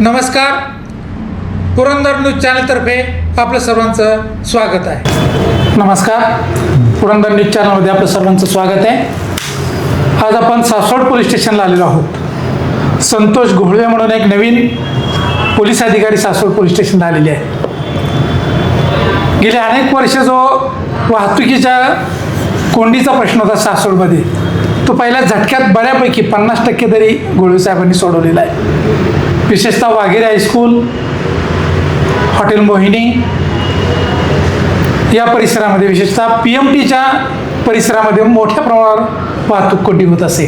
नमस्कार. पुरंदर न्यूज चॅनलतर्फे आपलं सर्वांचं स्वागत आहे. नमस्कार. पुरंदर न्यूज चॅनलमध्ये आपलं सर्वांचं स्वागत आहे. आज आपण सासवड पोलीस स्टेशनला आलेलो आहोत. संतोष घोळवे म्हणून एक नवीन पोलीस अधिकारी सासवड पोलीस स्टेशनला आलेले आहे. गेले अनेक वर्ष जो वाहतुकीच्या कोंडीचा प्रश्न होता सासवडमध्ये, तो पहिल्या झटक्यात बऱ्यापैकी 50% तरी घोळवे साहेबांनी सोडवलेला आहे. विशेषतः वाघेरे हायस्कूल, हॉटेल मोहिनी या परिसरामध्ये, विशेषतः PMTच्या परिसरामध्ये मोठ्या प्रमाणावर वाहतूक कोंडी होत असे.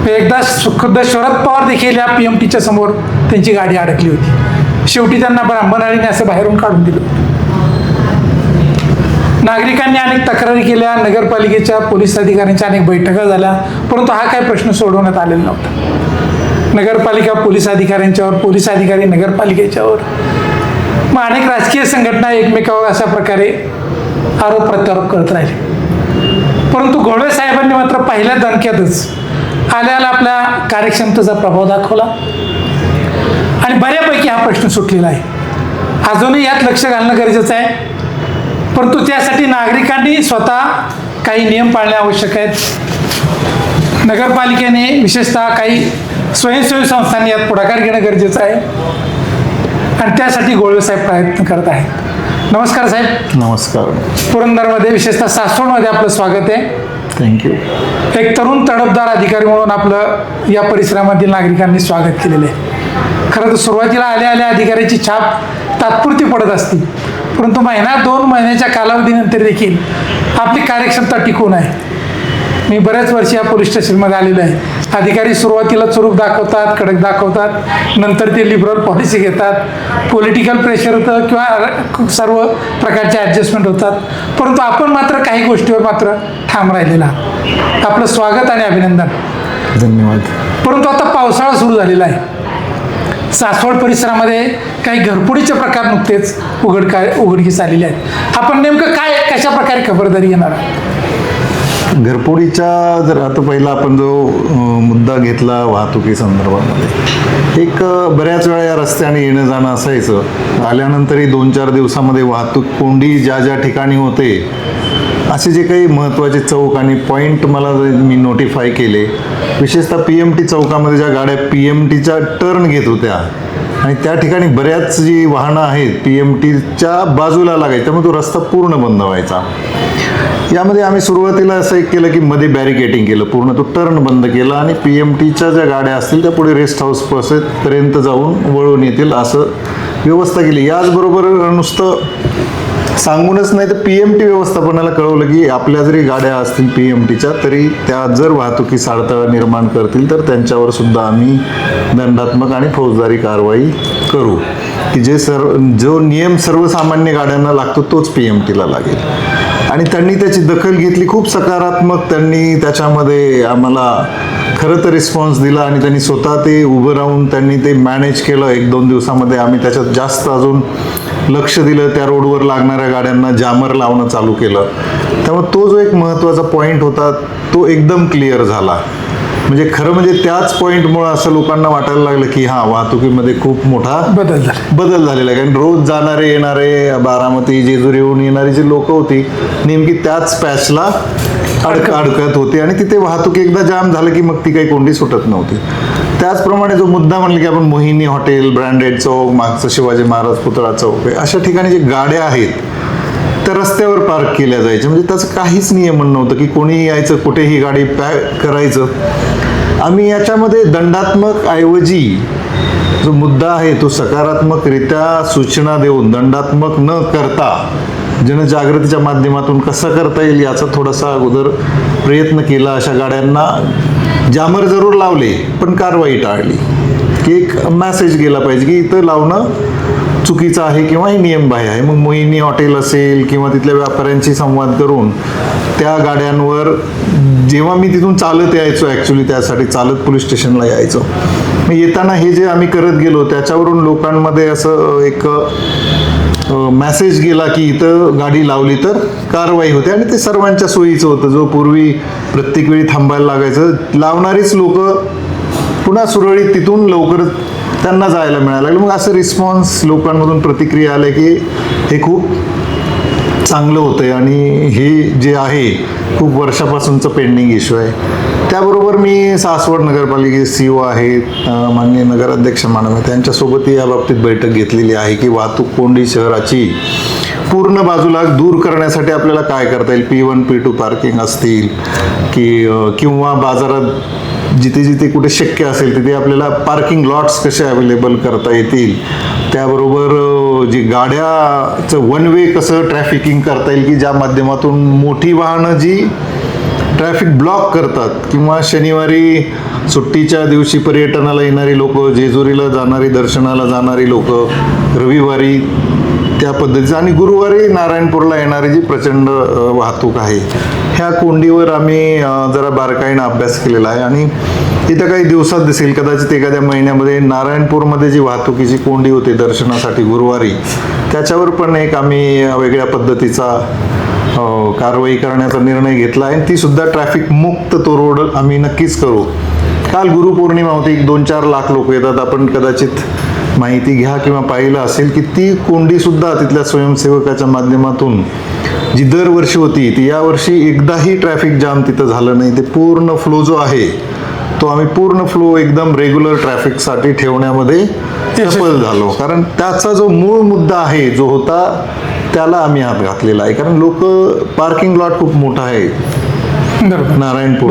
एकदा खुद्द शरद पवार देखील या PMTच्या समोर त्यांची गाडी अडकली होती. शेवटी त्यांना ब्राह्मणाळीने असं बाहेरून काढून दिलं. नागरिकांनी अनेक तक्रारी केल्या, नगरपालिकेच्या पोलीस अधिकाऱ्यांच्या अनेक बैठका झाल्या, परंतु हा काही प्रश्न सोडवण्यात आलेला नव्हता. नगरपालिका पोलीस अधिकाऱ्यांच्यावर, पोलीस अधिकारी नगरपालिकेच्यावर, मग अनेक राजकीय संघटना एकमेकावर अशा प्रकारे आरोप प्रत्यारोप करत राहिले. परंतु घोळवे साहेबांनी मात्र पहिल्या दणक्यातच आल्याला आपल्या कार्यक्षमतेचा प्रभाव दाखवला आणि बऱ्यापैकी हा प्रश्न सुटलेला आहे. अजूनही यात लक्ष घालणं गरजेचं आहे, परंतु त्यासाठी नागरिकांनी स्वतः काही नियम पाळणे आवश्यक आहेत. नगरपालिकेने, विशेषतः काही स्वयंसेवी संस्थांनी यात पुढाकार घेणं गरजेचं आहे आणि त्यासाठी घोळवे साहेब प्रयत्न करत आहेत. नमस्कार साहेब. नमस्कार. पुरंदरमध्ये, विशेषतः सासवडमध्ये आपलं स्वागत आहे. थँक्यू. एक तरुण तडफदार अधिकारी म्हणून आपलं या परिसरामधील नागरिकांनी स्वागत केलेलं आहे. खरं तर सुरुवातीला आल्या आल्या अधिकाऱ्याची छाप तात्पुरती पडत असते, परंतु महिना 2 महिन्याच्या कालावधीनंतर देखील आपली कार्यक्षमता टिकून आहे. मी बऱ्याच वर्ष या पोलीस स्टेशनमध्ये आलेलो आहे. अधिकारी सुरुवातीला चुरूक दाखवतात, कडक दाखवतात, नंतर ते लिबरल पॉलिसी घेतात, पॉलिटिकल प्रेशर होतं किंवा सर्व प्रकारचे ॲडजस्टमेंट होतात, परंतु आपण मात्र काही गोष्टीवर मात्र ठाम राहिलेला. आपलं स्वागत आणि अभिनंदन. धन्यवाद. परंतु आता पावसाळा सुरू झालेला आहे. सासवड परिसरामध्ये काही घरफोडीचे प्रकार नुकतेच उघडकीस आलेले आहेत. आपण नेमकं काय, कशा प्रकारे खबरदारी घेणार आहात? घरफोडीच्या जर आता पहिला आपण जो मुद्दा घेतला वाहतुकी संदर्भामध्ये, एक बऱ्याच वेळा या रस्त्याने येणं जाणं असायचं. आल्यानंतरही 2-4 दिवसामध्ये वाहतूक कोंडी ज्या ज्या ठिकाणी होते, असे जे काही महत्त्वाचे चौक आणि पॉईंट मला मी नोटिफाय केले, विशेषतः PMT चौकामध्ये ज्या गाड्या PMTच्या टर्न घेत होत्या आणि त्या ठिकाणी बऱ्याच जी वाहनं आहेत PMTच्या बाजूला लागायची, त्यामुळे तो रस्ता पूर्ण बंद व्हायचा. यामध्ये आम्ही सुरुवातीला असं एक केलं की मध्ये बॅरिकेटिंग केलं, पूर्ण तो टर्न बंद केला आणि PMTच्या ज्या गाड्या असतील त्या पुढे रेस्ट हाऊस पर्यंत जाऊन वळून येतील असं व्यवस्था केली. याचबरोबर नुसतं सांगूनच नाही तर PMT व्यवस्थापनाला कळवलं की आपल्या जरी गाड्या असतील PMTच्या, तरी त्या जर वाहतुकीस अडथळा निर्माण करतील तर त्यांच्यावर सुद्धा आम्ही दंडात्मक आणि फौजदारी कारवाई करू, की जो नियम सर्वसामान्य गाड्यांना लागतो तोच PMTला लागेल. आणि त्यांनी त्याची दखल घेतली, खूप सकारात्मक त्यांनी त्याच्यामध्ये आम्हाला खरं तर रिस्पॉन्स दिला आणि त्यांनी स्वतः ते उभं राहून त्यांनी ते मॅनेज केलं. 1-2 दिवसामध्ये आम्ही त्याच्यात जास्त अजून लक्ष दिलं. त्या रोडवर लागणाऱ्या गाड्यांना जामर लावणं चालू केलं. त्यामुळे तो जो एक महत्त्वाचा पॉईंट होता तो एकदम क्लिअर झाला. म्हणजे खरं म्हणजे त्याच पॉईंटमुळे असं लोकांना वाटायला लागलं की हां, वाहतुकीमध्ये खूप मोठा बदल झालेला आहे. कारण रोज जाणारे येणारे, बारामती, जेजुरीहून येणारी जी लोक होती नेमकी त्याच पॅचला अडकत होते आणि तिथे वाहतूक एकदा जाम झालं की मग ती काही कोंडी सुटत नव्हती. त्याचप्रमाणे जो मुद्दा म्हणलं की आपण मोहिनी हॉटेल, ब्रँडेड चौक, मागचं शिवाजी महाराज पुतळा चौक आहे, अशा ठिकाणी जे गाड्या आहेत त्या रस्त्यावर पार्क केल्या जायच्या. म्हणजे त्याचं काहीच नियमन नव्हतं की कोणी यायचं, कुठेही गाडी पॅक करायचं. आम्ही याच्यामध्ये दंडात्मक ऐवजी जो मुद्दा आहे तो सकारात्मकरित्या सूचना देऊन दंडात्मक न करता जनजागृतीच्या माध्यमातून कसं करता येईल याचा थोडासा अगोदर प्रयत्न केला. अशा गाड्यांना जामर जरूर लावले पण कारवाई टाळली, की एक मेसेज गेला पाहिजे की इथं लावणं चुकीचं आहे किंवा हे नियमबाह्य आहे. मग मोहिनी हॉटेल असेल किंवा तिथल्या व्यापाऱ्यांशी संवाद करून त्या गाड्यांवर, जेव्हा मी तिथून चालत यायचो, ॲक्च्युली त्यासाठी चालत पोलीस स्टेशनला यायचो, मग येताना हे जे आम्ही करत गेलो त्याच्यावरून लोकांमध्ये असं एक मेसेज गेला की इथं गाडी लावली तर कारवाई होते आणि ते सर्वांच्या सोयीचं होतं. जो पूर्वी प्रत्येक वेळी थांबायला लागायचं, लावणारीच लोक पुन्हा सुरळीत तिथून लवकर त्यांना जायला मिळायला लागलं. मग असं रिस्पॉन्स लोकांमधून प्रतिक्रिया आल्या की हे खूप चांगलं होतंय आणि हे जे आहे खूप वर्षापासूनचं पेंडिंग इश्यू आहे. त्याबरोबर मी सासवड नगरपालिकेचे CEO आहेत माननीय नगराध्यक्ष मानव त्यांच्यासोबतही या बाबतीत बैठक घेतलेली आहे की वाहतूक कोंडी शहराची पूर्ण बाजूला दूर करण्यासाठी आपल्याला काय करता येईल. P1 P2 पार्किंग असतील किंवा बाजारात जिथे जिथे कुठे शक्य असेल तिथे आपल्याला पार्किंग लॉट्स कसे अवेलेबल करता येतील. त्याबरोबर जी गाड्याचं वन वे कसं ट्रॅफिकिंग करता येईल की ज्या माध्यमातून मोठी वाहनं जी ट्रॅफिक ब्लॉक करतात किंवा शनिवारी सुट्टीच्या दिवशी पर्यटनाला येणारी लोक, जेजुरीला जाणारी, दर्शनाला जाणारी लोक, रविवारी त्या पद्धतीचं आणि गुरुवारी नारायणपूरला येणारी जी प्रचंड वाहतूक आहे, ह्या कोंडीवर आम्ही जरा बारकाईनं अभ्यास केलेला आहे. आणि इथं काही दिवसात दिसेल, कदाचित एखाद्या महिन्यामध्ये नारायणपूरमध्ये जी वाहतुकीची कोंडी होते दर्शनासाठी गुरुवारी, त्याच्यावर पण एक आम्ही वेगळ्या पद्धतीचा कारवाई करण्याचा निर्णय घेतला आहे. ती सुद्धा ट्रॅफिक मुक्त तो रोड आम्ही नक्कीच करू. काल गुरुपौर्णिमा होती, 2-4 लाख लोक येतात. आपण कदाचित माहिती घ्या किंवा पाहिलं असेल की ती कोंडी सुद्धा तिथल्या स्वयंसेवकाच्या माध्यमातून जी दरवर्षी होती ती यावर्षी एकदाही ट्रॅफिक जाम तिथं झालं नाही. ते पूर्ण फ्लो जो आहे तो आम्ही पूर्ण फ्लो एकदम रेग्युलर ट्रॅफिकसाठी ठेवण्यामध्ये सफल झालो. कारण त्याचा जो मूळ मुद्दा आहे जो होता त्याला आम्ही हात घातलेला आहे. कारण लोक पार्किंग लॉट खूप मोठा आहे नारायणपूर,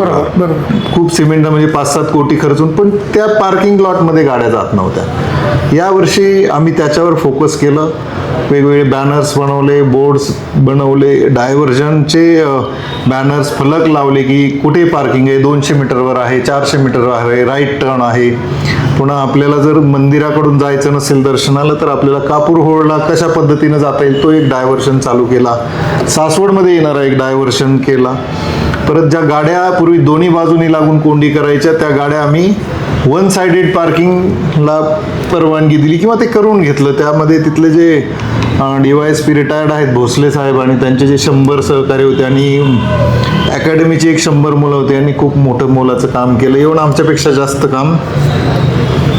खूप सिमेंट म्हणजे 5-7 कोटी खर्चून, पण त्या पार्किंग लॉटमध्ये गाड्या जात नव्हत्या. यावर्षी आम्ही त्याच्यावर फोकस केलं. वेगवेगळे बॅनर्स बनवले, बोर्ड्स बनवले, डायव्हर्जनचे बॅनर्स, फलक लावले की कुठे पार्किंग आहे, 200 मीटरवर आहे, 400 मीटरवर आहे, राईट टर्न आहे. पुन्हा आपल्याला जर मंदिराकडून जायचं नसेल दर्शनाला तर आपल्याला कापूर होळला कशा पद्धतीनं जाता येईल तो एक डायव्हर्शन चालू केला. सासवडमध्ये येणारा एक डायव्हर्शन केला. परत ज्या गाड्या पूर्वी दोन्ही बाजूनी लागून कोंडी करायच्या त्या गाड्या आम्ही वन साइडेड पार्किंगला परवानगी दिली किंवा ते करून घेतलं. त्यामध्ये तिथले जे DYSP रिटायर्ड आहेत भोसले साहेब आणि त्यांचे जे 100 सहकारी होते आणि अकॅडमीची एक 100 मुलं होती आणि खूप मोठं मोलाचं काम केलं. येऊन आमच्यापेक्षा जास्त काम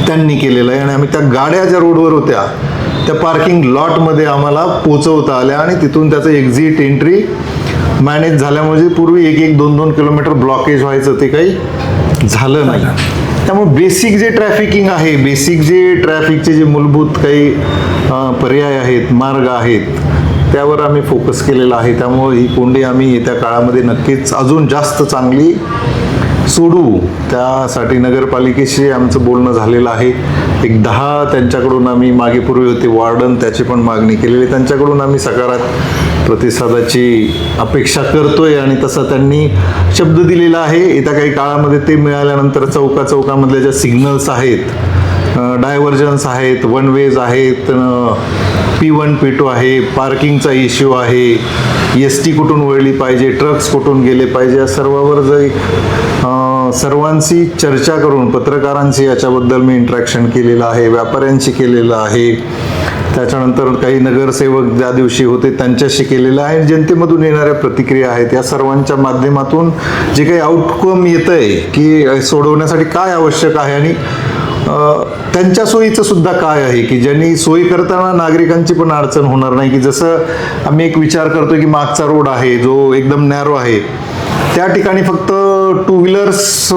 त्यांनी केलेलं आहे. आणि आम्ही त्या गाड्या ज्या रोडवर होत्या त्या पार्किंग लॉटमध्ये आम्हाला पोचवता आल्या आणि तिथून त्याचं एक्झिट एंट्री मॅनेज झाल्यामुळे पूर्वी 1-2 किलोमीटर ब्लॉकेज व्हायचं ते काही झालं नाही. त्यामुळे बेसिक जे ट्रॅफिकिंग आहे, बेसिक जे ट्रॅफिकचे जे मूलभूत काही पर्याय आहेत, मार्ग आहेत, त्यावर आम्ही फोकस केलेला आहे. त्यामुळे ही कोंडी आम्ही येत्या काळामध्ये नक्कीच अजून जास्त चांगली सोडू. त्यासाठी नगरपालिकेशी आमचं बोलणं झालेलं आहे. एक 10 त्यांच्याकडून आम्ही मागे पूर्वी होते वॉर्डन, त्याची पण मागणी केलेली. त्यांच्याकडून आम्ही सकारात्मक प्रतिसादाची अपेक्षा करतोय आणि तसा त्यांनी शब्द दिलेला आहे. येत्या काही काळामध्ये ते मिळाल्यानंतर चौकामधल्या ज्या सिग्नल्स आहेत, डायव्हर्जन्स आहेत, वन वेज आहेत, P1 P2 आहे, पार्किंगचा इश्यू आहे, ST कुठून वळली पाहिजे, ट्रक्स कुठून गेले पाहिजे, या सर्वावर जर सर्वांशी चर्चा करून पत्रकारांशी याच्याबद्दल मी इंटरॅक्शन केलेलं आहे, व्यापाऱ्यांशी केलेलं आहे. त्याच्यानंतर काही नगरसेवक ज्या दिवशी होते त्यांच्याशी केलेलं आहे. जनतेमधून येणाऱ्या प्रतिक्रिया आहेत, या सर्वांच्या माध्यमातून जे काही आउटकम येतं आहे की सोडवण्यासाठी काय आवश्यक आहे आणि त्यांच्या सोयीचं सुद्धा काय आहे की ज्यांनी सोयी करताना नागरिकांची पण अडचण होणार नाही. की जसं आम्ही एक विचार करतो की मागचा रोड आहे जो एकदम नॅरो आहे, त्या ठिकाणी फक्त 2 व्हीलर्स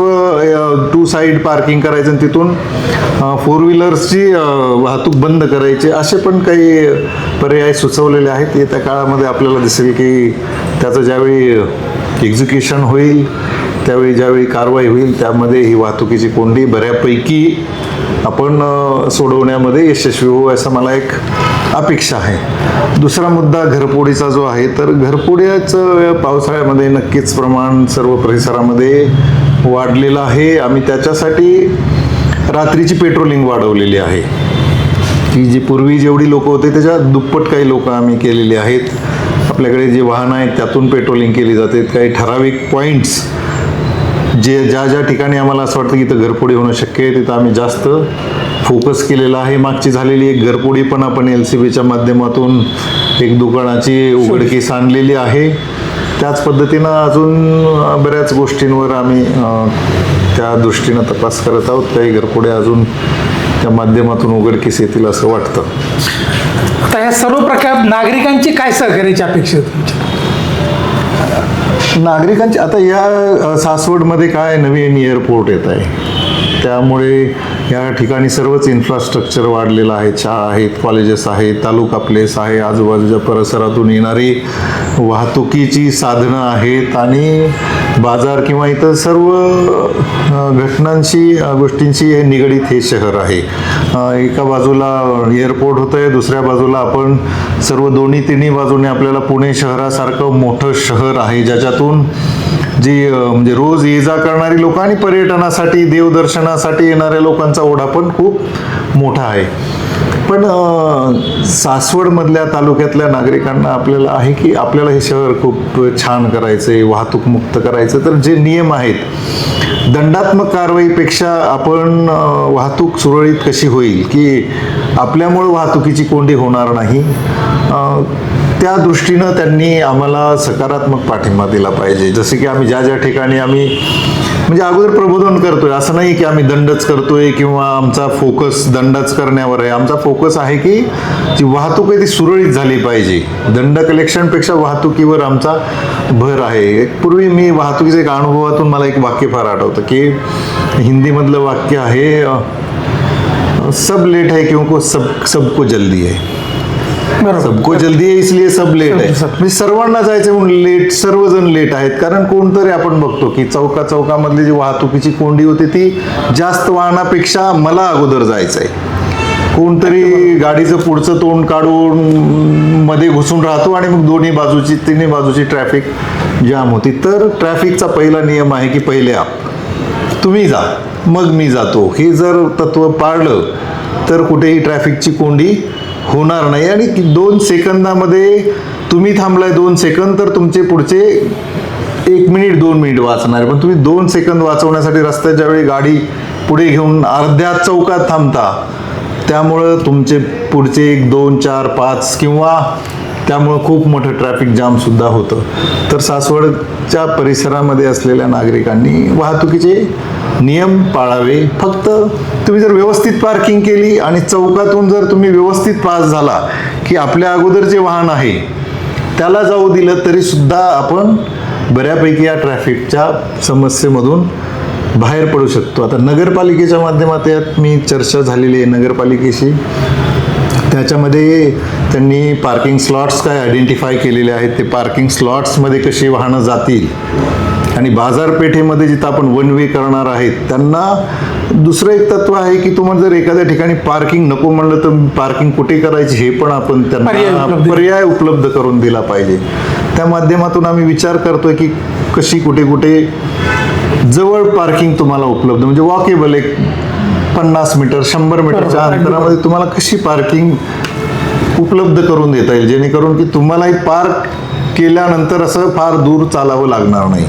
2 साईड पार्किंग करायचं आणि तिथून 4 व्हीलर्सची वाहतूक बंद करायची, असे पण काही पर्याय सुचवलेले आहेत. येत्या काळामध्ये आपल्याला दिसेल की त्याचं ज्यावेळी एक्झिक्युशन होईल त्यावेळी ज्यावेळी कारवाई होईल त्यामध्ये ही वाहतुकीची कोंडी बऱ्यापैकी आपण सोडवण्यामध्ये यशस्वी होऊ असं मला एक अपेक्षा आहे. दुसरा मुद्दा घरफोडीचा जो आहे, तर घरफोड्याचं पावसाळ्यामध्ये नक्कीच प्रमाण सर्व परिसरामध्ये वाढलेलं आहे. आम्ही त्याच्यासाठी रात्रीची पेट्रोलिंग वाढवलेली आहे की जी पूर्वी जेवढी लोक होते त्याच्या दुप्पट काही लोक आम्ही केलेली आहेत. आपल्याकडे जे वाहनं आहेत त्यातून पेट्रोलिंग केली जाते. काही ठराविक पॉईंट्स ज्या ठिकाणी आम्हाला असं वाटतं की इथं घरफोडी होणं शक्य आहे तिथं आम्ही जास्त फोकस केलेला आहे. मागची झालेली एक घरफोडी पण आपण LCBच्या माध्यमातून एक दुकानाची उघडकीस आणलेली आहे. त्याच पद्धतीनं अजून बऱ्याच गोष्टींवर आम्ही त्या दृष्टीनं तपास करत आहोत. काही घरफोड्या अजून त्या माध्यमातून उघडकीस येतील असं वाटतं. आता ह्या सर्व प्रकार नागरिकांची काय सहकार्याची अपेक्षा आहे तुमच्या? नागरिकांची आता या सासवडमध्ये काय नवीन एअरपोर्ट येत आहे, त्यामुळे या ठिकाणी सर्वच इन्फ्रास्ट्रक्चर वाढलेलं आहे. शाळा आहेत, कॉलेजेस आहेत, तालुका प्लेस आहे, आजूबाजूच्या परिसरातून येणारी वाहतुकीची साधनं आहेत आणि बाजार किंवा इतर सर्व घटनांशी गोष्टींशी हे निगडीत हे शहर आहे. एका बाजूला एअरपोर्ट होतं आहे, दुसऱ्या बाजूला आपण सर्व तिन्ही बाजूने आपल्याला पुणे शहरासारखं मोठं शहर आहे, ज्याच्यातून जी म्हणजे रोज ये जा करणारी लोक आणि पर्यटनासाठी देवदर्शनासाठी येणाऱ्या लोकांचा ओढा पण खूप मोठा आहे. पण सासवडमधल्या तालुक्यातल्या नागरिकांना आपल्याला आहे की आपल्याला हे शहर खूप छान करायचं आहे, वाहतूक मुक्त करायचं. तर जे नियम आहेत, दंडात्मक कारवाईपेक्षा आपण वाहतूक सुरळीत कशी होईल, की आपल्यामुळं वाहतुकीची कोंडी होणार नाही, त्या दृष्टीनं त्यांनी आम्हाला सकारात्मक पाठिंबा दिला पाहिजे. जसे की आम्ही ज्या ज्या ठिकाणी आम्ही म्हणजे अगोदर प्रबोधन करतोय, असं नाही की आम्ही दंडच करतोय किंवा आमचा फोकस दंडच करण्यावर आहे. आमचा फोकस आहे की जी वाहतूक आहे ती सुरळीत झाली पाहिजे. दंड कलेक्शनपेक्षा वाहतुकीवर आमचा भर आहे. पूर्वी मी वाहतुकीच्या एक अनुभवातून मला एक वाक्य फार आठवतं की हिंदीमधलं वाक्य आहे, सब लेट है क्योंकि सबको जल्दी है, सबको जल्दी आहे इसलिए सब लेट आहे. म्हणजे सर्वांना जायचं म्हणून लेट, सर्वजण लेट आहेत. कारण कोणतरी आपण बघतो की चौकामधली जी वाहतुकीची कोंडी होती ती जास्त वाहनापेक्षा मला अगोदर जायचं आहे. कोणतरी गाडीचं पुढचं तोंड काढून मध्ये घुसून राहतो आणि मग तिन्ही बाजूची ट्रॅफिक जाम होती. तर ट्रॅफिकचा पहिला नियम आहे की पहिले तुम्ही जा मग मी जातो. हे जर तत्व पाळलं तर कुठेही ट्रॅफिकची कोंडी होणार नाही. आणि 2 सेकंदामध्ये तुम्ही थांबलाय 2 सेकंद तर तुमचे पुढचे 1 मिनिट 2 मिनिट वाचणार आहे. पण तुम्ही 2 सेकंद वाचवण्यासाठी रस्त्याच्या वेळी गाडी पुढे घेऊन अर्ध्या चौकात थांबता, त्यामुळं तुमचे पुढचे 1, 2, 4, 5 किंवा त्यामुळं खूप मोठं ट्रॅफिक जाम सुद्धा होतं. तर सासवडच्या परिसरामध्ये असलेल्या नागरिकांनी वाहतुकीचे नियम पाळावे. फक्त तुम्ही जर व्यवस्थित पार्किंग केली आणि चौकातून जर तुम्ही व्यवस्थित पास झाला की आपल्या अगोदर जे वाहन आहे त्याला जाऊ दिलं तरी सुद्धा आपण बऱ्यापैकी या ट्रॅफिकच्या समस्येमधून बाहेर पडू शकतो. आता नगरपालिकेच्या माध्यमात मी चर्चा झालेली आहे नगरपालिकेशी. त्याच्यामध्ये त्यांनी पार्किंग स्लॉट्स काय आयडेंटिफाय केलेले आहेत, ते पार्किंग स्लॉट्समध्ये कशी वाहनं जातील आणि बाजारपेठेमध्ये जिथं आपण वन वे करणार आहेत त्यांना दुसरं एक तत्व आहे की तुम्हाला जर एखाद्या ठिकाणी पार्किंग नको म्हणलं तर पार्किंग कुठे करायची हे पण आपण त्यांना पर्याय उपलब्ध करून दिला पाहिजे. त्या माध्यमातून आम्ही विचार करतोय की कशी कुठे जवळ पार्किंग तुम्हाला उपलब्ध म्हणजे वॉकेबल एक 50 मीटर 100 मीटरच्या अंतरामध्ये तुम्हाला कशी पार्किंग उपलब्ध करून देता येईल, जेणेकरून की तुम्हालाही पार्क केल्यानंतर असं फार दूर चालावं लागणार नाही.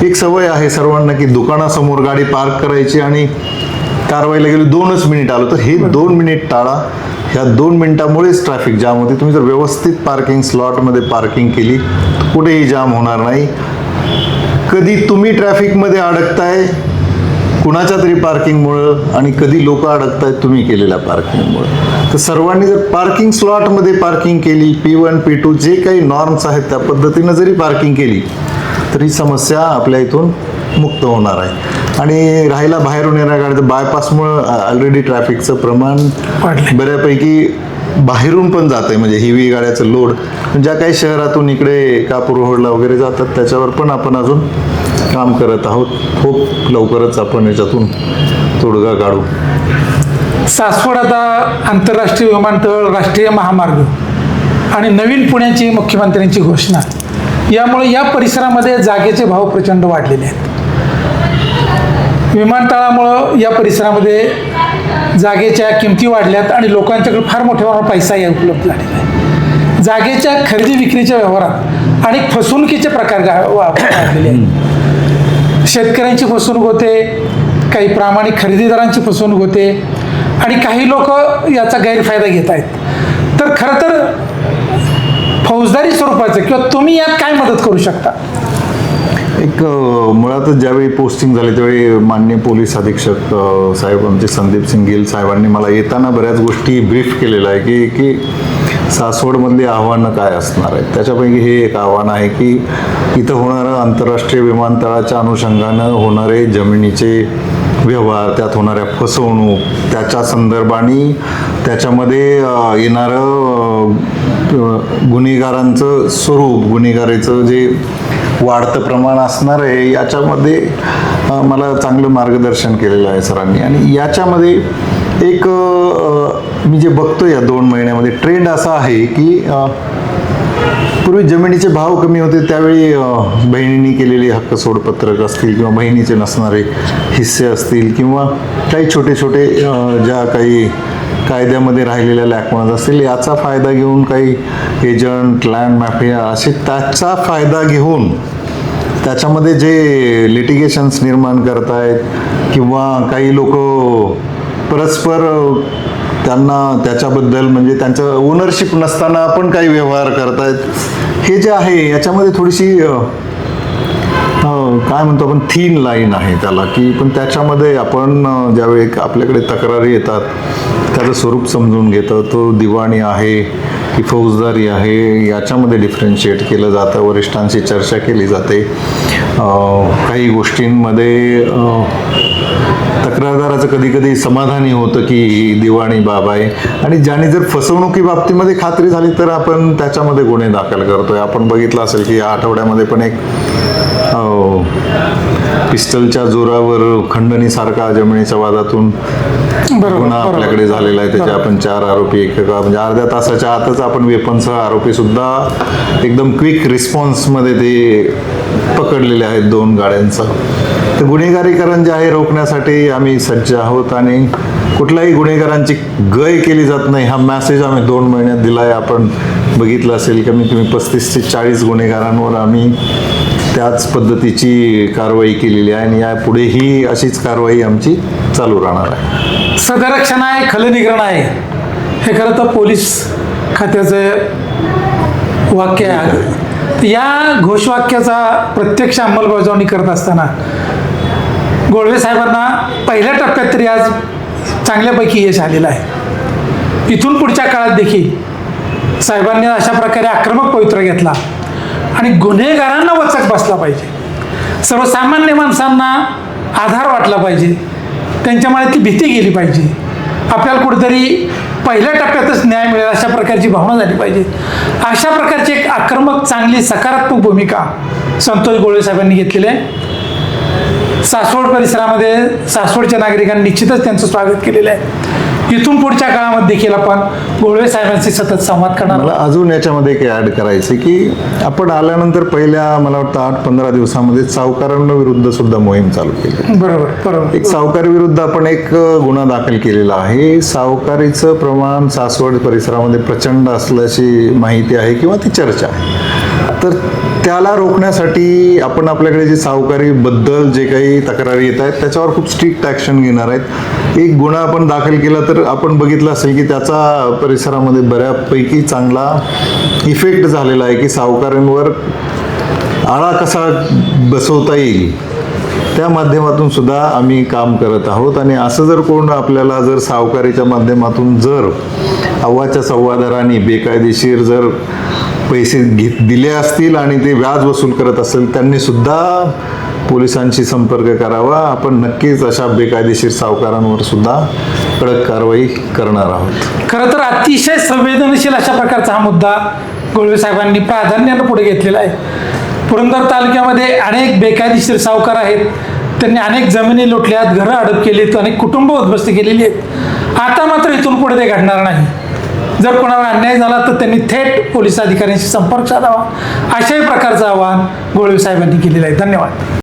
एक सवय आहे सर्वांना की दुकानासमोर गाडी पार्क करायची आणि कारवाईला गेलो 2च मिनिट आलो, तर हे 2 मिनिट टाळा. ह्या 2 मिनिटामुळेच ट्रॅफिक जाम होते. तुम्ही जर व्यवस्थित पार्किंग स्लॉटमध्ये पार्किंग केली कुठेही जाम होणार नाही. कधी तुम्ही ट्रॅफिकमध्ये अडकताय कुणाच्या तरी पार्किंगमुळं आणि कधी लोक अडकतायत तुम्ही केलेल्या पार्किंगमुळं. तर सर्वांनी जर पार्किंग स्लॉटमध्ये पार्किंग केली, P1 P2 जे काही नॉर्म्स आहेत त्या पद्धतीनं जरी पार्किंग केली तर ही समस्या आपल्या इथून मुक्त होणार आहे. आणि राहिला बाहेरून येणाऱ्या गाड्या, बायपासमुळं ऑलरेडी ट्रॅफिकचं प्रमाण बऱ्यापैकी बाहेरून पण जात आहे. म्हणजे हेवी गाड्याचं लोड ज्या काही शहरातून इकडे कापूर रोडला वगैरे जातात त्याच्यावर पण आपण अजून काम करत आहोत. खूप लवकरच आपण याच्यातून तोडगा काढू. सासवड आता आंतरराष्ट्रीय विमानतळ, राष्ट्रीय महामार्ग आणि नवीन पुण्याची मुख्यमंत्र्यांची घोषणा यामुळे या परिसरामध्ये जागेचे भाव प्रचंड वाढलेले आहेत. विमानतळामुळं या परिसरामध्ये जागेच्या किमती वाढल्यात आणि लोकांच्याकडे फार मोठ्या प्रमाणात पैसा या उपलब्ध झालेला आहे. जागेच्या खरेदी विक्रीच्या व्यवहारात अनेक फसवणुकीचे प्रकार वाढलेले आहेत. शेतकऱ्यांची फसवणूक होते, काही प्रामाणिक खरेदीदारांची फसवणूक होते आणि काही लोक याचा गैरफायदा घेत आहेत. तर खरं तर फौजदारी स्वरूपाचं किंवा तुम्ही यात काय मदत करू शकता? एक एक मुळातच ज्यावेळी पोस्टिंग झाली त्यावेळी माननीय पोलीस अधीक्षक साहेब आमचे संदीप सिंग गिल साहेबांनी मला येताना बऱ्याच गोष्टी ब्रीफ केलेल्या आहे की सासवडमधली आव्हानं काय असणार आहेत. त्याच्यापैकी हे एक आव्हान आहे की इथं होणारं आंतरराष्ट्रीय विमानतळाच्या अनुषंगानं होणारे जमिनीचे व्यवहार, त्यात होणाऱ्या फसवणूक, त्याच्या संदर्भाने त्याच्यामध्ये येणारं गुन्हेगारांचं स्वरूप, गुन्हेगारीचं जे वाढतं प्रमाण असणार आहे, याच्यामध्ये मला चांगलं मार्गदर्शन केलेलं आहे सरांनी. आणि याच्यामध्ये एक मी जे बघतो या 2 महिन्यामध्ये ट्रेंड असा आहे की पूर्वी जमिनीचे भाव कमी होते त्यावेळी बहिणींनी केलेली हक्क सोडपत्रक असतील किंवा बहिणीचे नसणारे हिस्से असतील किंवा काही छोटे छोटे ज्या काही कायद्यामध्ये राहिलेल्या लॅकमाज असतील याचा फायदा घेऊन काही एजंट, लँड माफिया असे त्याचा फायदा घेऊन त्याच्यामध्ये जे लिटिगेशन्स निर्माण करतायत किंवा काही लोक परस्पर त्यांना त्याच्याबद्दल म्हणजे त्यांचं ओनरशिप नसताना पण काही व्यवहार करतायत, हे जे आहे याच्यामध्ये थोडीशी काय म्हणतो आपण थीन लाईन आहे त्याला, की पण त्याच्यामध्ये आपण ज्यावेळी आपल्याकडे तक्रारी येतात त्याचं स्वरूप समजून घेतं. तो दिवाणी आहे की फौजदारी आहे याच्यामध्ये डिफरन्शिएट केलं जातं, वरिष्ठांशी चर्चा केली जाते. काही गोष्टींमध्ये तक्रारदाराचं कधी कधी समाधानी होतं की ही दिवाणी बाब आहे आणि ज्याने जर फसवणुकी बाबतीमध्ये खात्री झाली तर आपण त्याच्यामध्ये गुन्हे दाखल करतोय. आपण बघितलं असेल की या आठवड्यामध्ये पण एक पिस्टलच्या जोरावर खंडणीसारखा जमिनीच्या वादातून गुन्हा आपल्याकडे झालेला आहे. त्याचे आपण 4 आरोपी म्हणजे अर्ध्या तासाच्या आतच आपण वेपनसह आरोपी सुद्धा एकदम क्विक रिस्पॉन्समध्ये ते पकडलेले आहेत 2 गाड्यांचा. तर गुन्हेगारीकरण जे आहे रोखण्यासाठी आम्ही सज्ज आहोत आणि कुठल्याही गुन्हेगारांची गय केली जात नाही हा मेसेज आम्ही 2 महिन्यात दिला आहे. आपण बघितलं असेल कमीत कमी 35 ते 40 गुन्हेगारांवर आम्ही त्याच पद्धतीची कारवाई केलेली आहे आणि यापुढेही अशीच कारवाई आमची चालू राहणार आहे. सदरक्षण आहे, खलनिग्रहण आहे, हे खरं तर पोलीस खात्याचं वाक्य आहे. तर या घोषवाक्याचा प्रत्यक्ष अंमलबजावणी करत असताना गोळवे साहेबांना पहिल्या टप्प्यात तरी आज चांगल्यापैकी यश आलेलं आहे. इथून पुढच्या काळात देखील साहेबांनी अशा प्रकारे आक्रमक पवित्रा घेतला आणि गुन्हेगारांना वचक बसला पाहिजे, सर्वसामान्य माणसांना आधार वाटला पाहिजे, त्यांच्या मनात ती भीती गेली पाहिजे, आपल्याला कुठेतरी पहिल्या टप्प्यातच न्याय मिळेल अशा प्रकारची भावना झाली पाहिजे. अशा प्रकारची एक आक्रमक चांगली सकारात्मक भूमिका संतोष गोळवे साहेबांनी घेतलेली आहे. सासवड परिसरामध्ये सासवडच्या नागरिकांनी निश्चितच त्यांचं स्वागत केलेलं आहे. इथून पुढच्या काळामध्ये देखील आपण गोळवे साहेबांशी सतत संवाद करणार. मला अजून याच्यामध्ये एक ॲड करायचं की आपण आल्यानंतर पहिल्या मला वाटतं 8-15 दिवसामध्ये सावकारांविरुद्ध सुद्धा मोहीम चालू केली. बरोबर बरोबर. एक सावकारी विरुद्ध आपण एक गुन्हा दाखल केलेला आहे. सावकारीचं प्रमाण सासवड परिसरामध्ये प्रचंड असल्याची माहिती आहे किंवा ती चर्चा आहे. तर त्याला रोखण्यासाठी आपण आपल्याकडे जे सावकारीबद्दल जे काही तक्रारी येत आहेत त्याच्यावर खूप स्ट्रिक्ट ॲक्शन घेणार आहेत. एक गुन्हा आपण दाखल केला तर आपण बघितलं असेल की त्याचा परिसरामध्ये बऱ्यापैकी चांगला इफेक्ट झालेला आहे की सावकारांवर आळा कसा बसवता येईल त्या माध्यमातून सुद्धा आम्ही काम करत आहोत. आणि असं जर कोण आपल्याला जर सावकारीच्या माध्यमातून जर अव्वाच्या सव्वा दराने बेकायदेशीर जर पैसे दिले असतील आणि ते व्याज वसूल करत असेल त्यांनी सुद्धा पोलिसांशी संपर्क करावा. आपण नक्कीच अशा बेकायदेशीर सावकारांवर सुद्धा कडक कारवाई करणार आहोत. खरं तर अतिशय संवेदनशील अशा प्रकारचा हा मुद्दा गोळवे साहेबांनी प्राधान्यानं पुढे घेतलेला आहे. पुरंदर तालुक्यामध्ये अनेक बेकायदेशीर सावकार आहेत, त्यांनी अनेक जमिनी लुटल्यात, घरं अडप केलीत, अनेक कुटुंब उद्ध्वस्त केलेली आहेत. आता मात्र इथून पुढे ते घडणार नाही. जर कोणाला अन्याय झाला तर त्यांनी थेट पोलीस अधिकाऱ्यांशी संपर्क साधावा, अशाही प्रकारचं आवाहन गोळवे साहेबांनी केलेलं आहे. धन्यवाद.